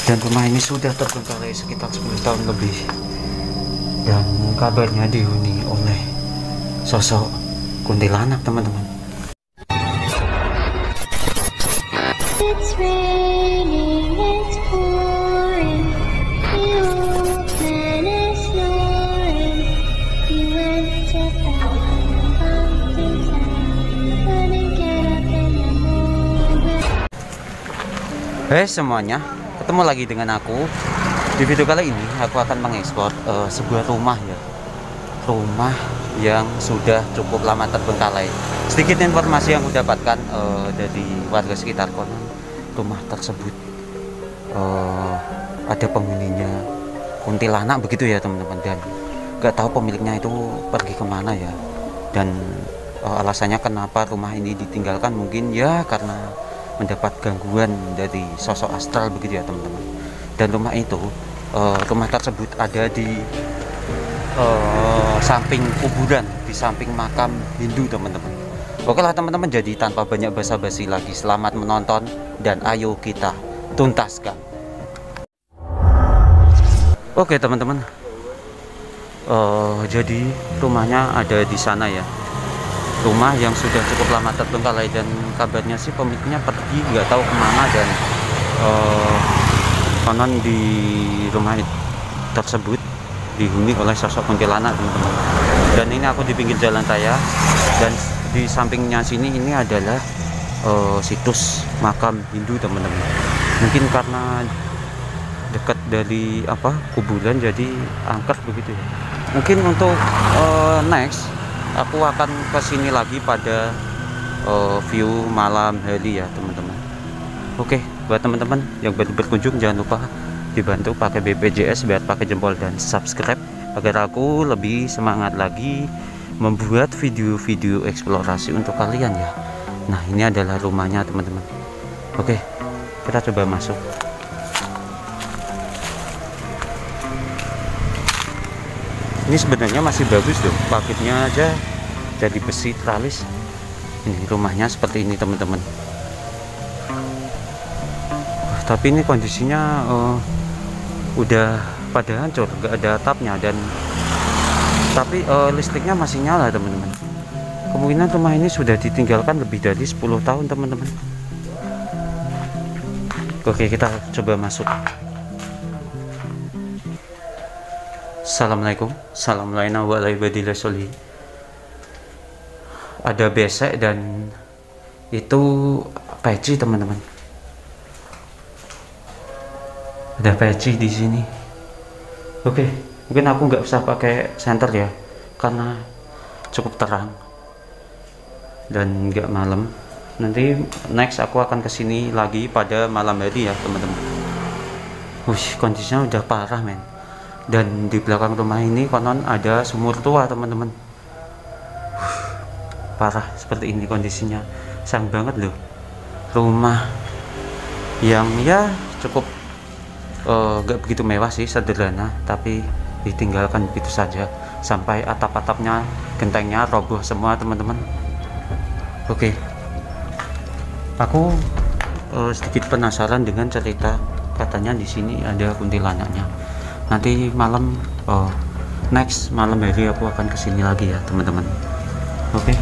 Dan rumah ini sudah terbengkalai sekitar 10 tahun lebih, dan kabarnya dihuni oleh sosok kuntilanak, teman-teman. It's raining, it's pouring, the old man is snoring. He went to bed on the pumpkin side, couldn't get up in the morning. Hai semuanya, ketemu lagi dengan aku. Di video kali ini aku akan mengeksplor sebuah rumah ya. Rumah yang sudah cukup lama terbengkalai. Sedikit informasi yang aku dapatkan dari warga sekitar, konon rumah tersebut ada penghuninya kuntilanak begitu ya teman-teman, dan nggak tahu pemiliknya itu pergi kemana ya. Dan alasannya kenapa rumah ini ditinggalkan mungkin ya karena mendapat gangguan dari sosok astral begitu ya teman-teman. Dan rumah tersebut ada di samping kuburan, di samping makam Hindu teman-teman. Oke lah teman-teman, jadi tanpa banyak basa-basi lagi, selamat menonton dan ayo kita tuntaskan. Oke teman-teman, jadi rumahnya ada di sana ya. Rumah yang sudah cukup lama terbengkalai, dan kabarnya sih pemiliknya pergi nggak tahu kemana, dan konon di rumah tersebut dihuni oleh sosok kuntilanak teman-teman. Dan ini aku di pinggir jalan raya, dan di sampingnya sini ini adalah situs makam Hindu teman-teman. Mungkin karena dekat dari kuburan jadi angker begitu ya. Mungkin untuk next aku akan ke sini lagi pada view malam hari ya teman-teman. Oke, buat teman-teman yang baru berkunjung jangan lupa dibantu pakai BPJS biar pakai jempol dan subscribe agar aku lebih semangat lagi membuat video-video eksplorasi untuk kalian ya. Nah, ini adalah rumahnya teman-teman. Oke, kita coba masuk. Ini sebenarnya masih bagus loh, paketnya aja jadi besi tralis. Ini rumahnya seperti ini teman-teman. Tapi ini kondisinya udah pada hancur, nggak ada atapnya, dan tapi listriknya masih nyala teman-teman. Kemungkinan rumah ini sudah ditinggalkan lebih dari 10 tahun teman-teman. Oke, kita coba masuk. Assalamualaikum, assalamualaikum warahmatullahi wabarakatuh. Ada besek dan itu peci teman-teman. Ada peci di sini. Oke, mungkin aku nggak usah pakai senter ya karena cukup terang dan nggak malam. Nanti next aku akan kesini lagi pada malam hari ya teman-teman. Kondisinya udah parah men. Dan di belakang rumah ini konon ada sumur tua teman-teman. Parah seperti ini kondisinya, sayang banget loh. Rumah yang ya cukup gak begitu mewah sih, sederhana, tapi ditinggalkan begitu saja sampai atap-atapnya, gentengnya roboh semua teman-teman. Oke, aku sedikit penasaran dengan cerita, katanya di sini ada kuntilanaknya. Nanti malam next malam hari aku akan kesini lagi ya teman-teman. Oke,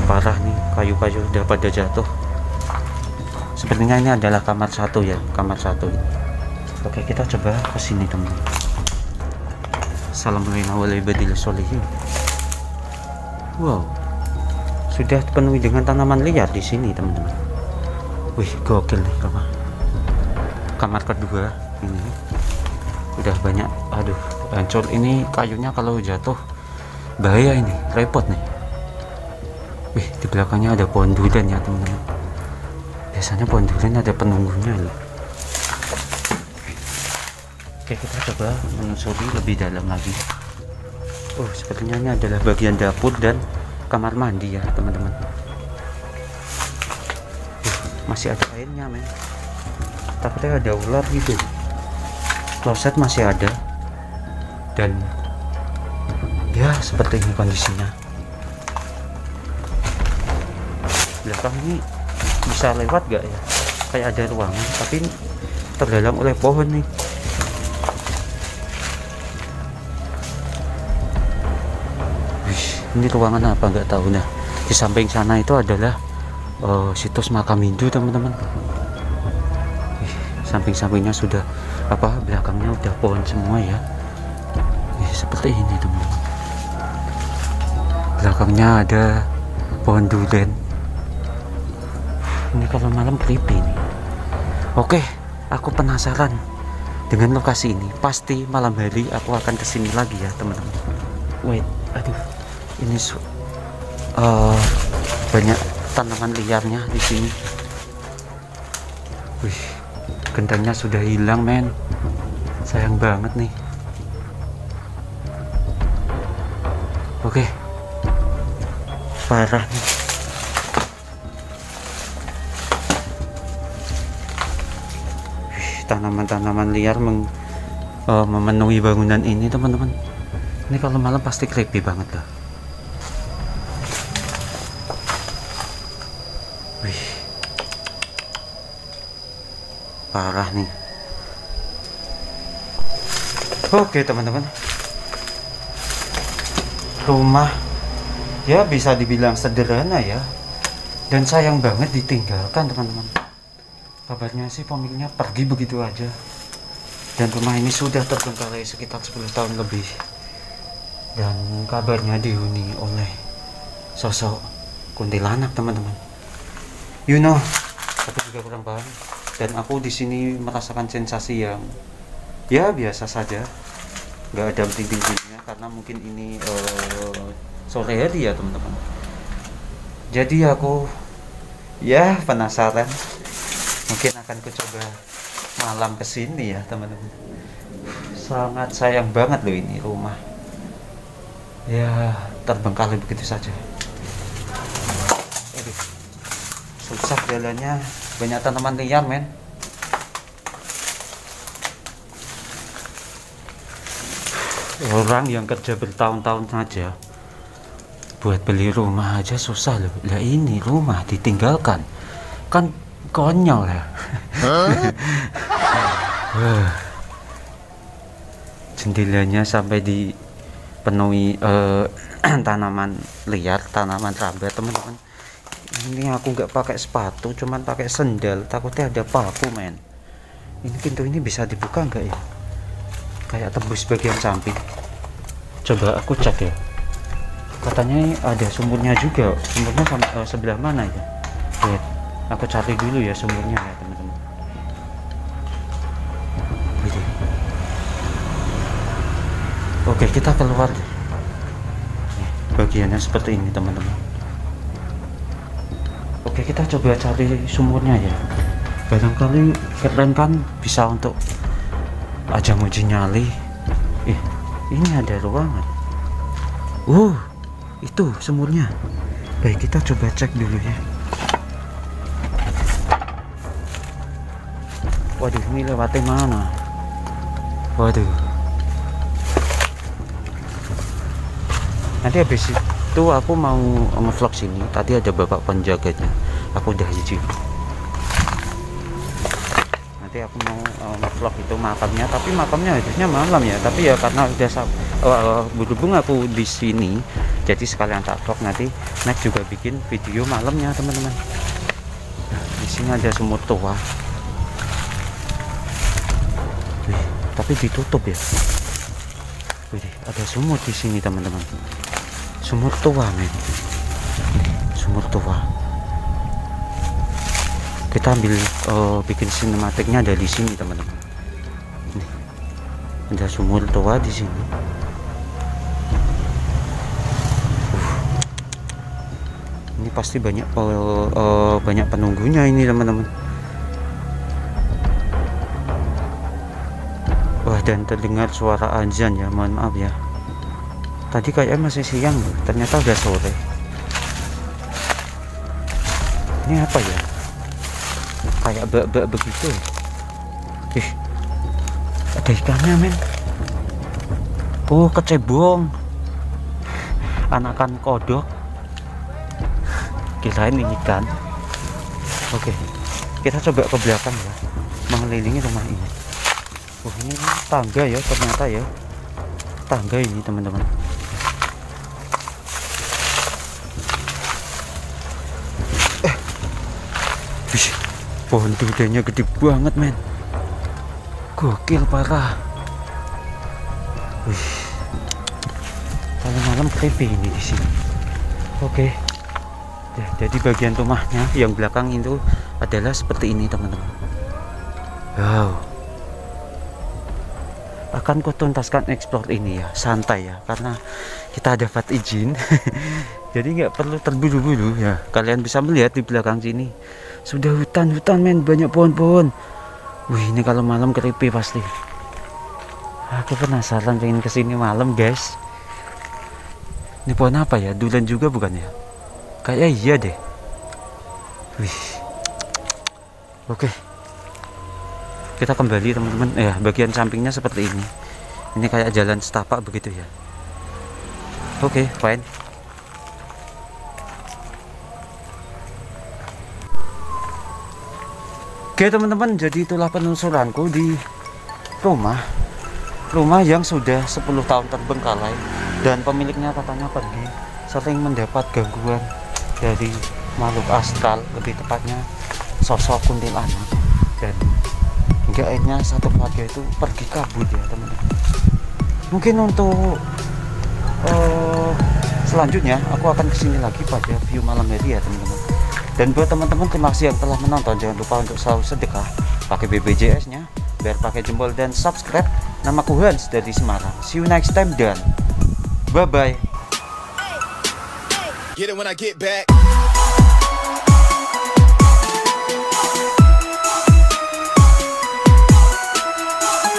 parah nih, kayu-kayu udah pada jatuh. Sepertinya ini adalah kamar satu ya, kamar satu ini. Oke, kita coba ke sini teman. Assalamualaikum warahmatullahi wabarakatuh. Wow, sudah dipenuhi dengan tanaman liar di sini teman-teman. Wih, gokil nih rumah. Kamar kedua ini udah banyak, aduh hancur. Ini kayunya kalau jatuh bahaya, ini repot nih. Wih, di belakangnya ada pohon durian ya teman-teman. Biasanya pohon durian ada penunggunya loh. Oke, kita coba menelusuri lebih dalam lagi. Sepertinya ini adalah bagian dapur dan kamar mandi ya teman-teman. Masih ada airnya men. Takutnya ada ular gitu. Kloset masih ada, dan ya seperti ini kondisinya. Belakang ini bisa lewat gak ya? kayak ada ruangan tapi terhalang oleh pohon nih. Wih, ini ruangan apa nggak tahu. Nah, di samping sana itu adalah situs makam Hindu teman-teman. Samping-sampingnya sudah belakangnya udah pohon semua ya. Seperti ini teman-teman. Belakangnya ada pohon durian. Ini kalau malam creepy nih. Oke, aku penasaran dengan lokasi ini. Pasti malam hari aku akan kesini lagi ya teman-teman. Wait, aduh, ini banyak tanaman liarnya di sini. Wih, gentengnya sudah hilang men. Sayang banget nih. Oke, parah nih. Tanaman-tanaman liar memenuhi bangunan ini teman-teman. Ini kalau malam pasti creepy banget lah. Wih, parah nih. Oke teman-teman, rumah ya bisa dibilang sederhana ya, dan sayang banget ditinggalkan teman-teman. Kabarnya sih pemiliknya pergi begitu aja, dan rumah ini sudah terbengkalai sekitar 10 tahun lebih, dan kabarnya dihuni oleh sosok kuntilanak teman-teman. You know, aku juga kurang paham, dan aku di sini merasakan sensasi yang ya biasa saja, nggak ada tinggi-tingginya karena mungkin ini sore hari ya teman-teman. Jadi aku ya penasaran, mungkin akan coba malam kesini ya teman-teman. Sangat sayang banget loh ini rumah ya, terbengkalai begitu saja. Aduh, susah jalannya, banyak tanaman liar men. Orang yang kerja bertahun-tahun saja buat beli rumah aja susah loh. Lah ini rumah ditinggalkan, kan konyol ya. Jendelanya sampai dipenuhi tanaman liar, tanaman rambat teman-teman. Ini aku nggak pakai sepatu, cuman pakai sendal, takutnya ada paku men. Ini pintu ini bisa dibuka nggak ya? Kayak tembus bagian samping. Coba aku cek ya, katanya ada sumurnya juga. Sumurnya sebelah mana ya? Wait, aku cari dulu ya sumurnya ya teman-teman. Oke, kita keluar deh. Bagiannya seperti ini teman-teman. Oke, kita coba cari sumurnya ya. Barangkali keren kan, bisa untuk ajang uji nyali. Ini ada ruangan. Itu sumurnya. Baik, kita coba cek dulu ya. Waduh, ini lewatnya mana? Waduh. Nanti habis itu aku mau nge-vlog sini. Tadi ada bapak penjaganya, aku udah izin. Nanti aku mau nge-vlog itu makamnya, tapi makamnya harusnya malam ya. Tapi ya karena udah berhubung aku di sini, jadi sekalian tak vlog. Nanti next juga bikin video malamnya teman-teman. Nah, di sini ada sumur tua. Wih, tapi ditutup ya. Wih, ada sumur di sini teman-teman. Sumur tua men. Sumur tua. Kita ambil bikin sinematiknya ada di sini teman-teman. Ada sumur tua di sini. Ini pasti banyak penunggunya ini teman-teman. Wah, dan terdengar suara azan ya, mohon maaf ya. Tadi kayaknya masih siang loh, ternyata udah sore. Ini apa ya? Kayak bak-bak begitu. Ada ikannya men. Kecebong. Anakan kodok. Kirain ini ikan. Oke, Kita coba ke belakang ya, mengelilingi rumah ini. Ini tangga ya, ternyata ya, tangga ini teman-teman. Pohon duriannya gede banget men, gokil parah. Kalau malam creepy ini di sini. Oke. Ya, jadi bagian rumahnya yang belakang itu adalah seperti ini teman-teman. Wow. Akan ku tuntaskan explore ini ya, santai ya, karena kita dapat izin. Jadi nggak perlu terburu-buru ya. Kalian bisa melihat di belakang sini sudah hutan men, banyak pohon-pohon. Wih, ini kalau malam creepy pasti. Aku penasaran pengen kesini malam guys. Ini pohon apa ya? Durian juga bukan ya? Kayak iya deh. Wih. Oke. Kita kembali teman-teman. Bagian sampingnya seperti ini. Ini kayak jalan setapak begitu ya. Oke, fine. Oke teman-teman, jadi itulah penelusuranku di rumah yang sudah 10 tahun terbengkalai dan pemiliknya katanya pergi, sering mendapat gangguan dari makhluk astral, lebih tepatnya sosok kuntilanak, dan hingga akhirnya satu keluarga itu pergi kabur ya teman-teman. Mungkin untuk selanjutnya aku akan kesini lagi pada view malam hari ya teman-teman. Dan buat teman-teman, terima kasih yang telah menonton. Jangan lupa untuk selalu sedekah pakai BPJS nya, biar pakai jempol, dan subscribe. Namaku Hans dari Semarang. See you next time dan bye bye. Get it when I get back.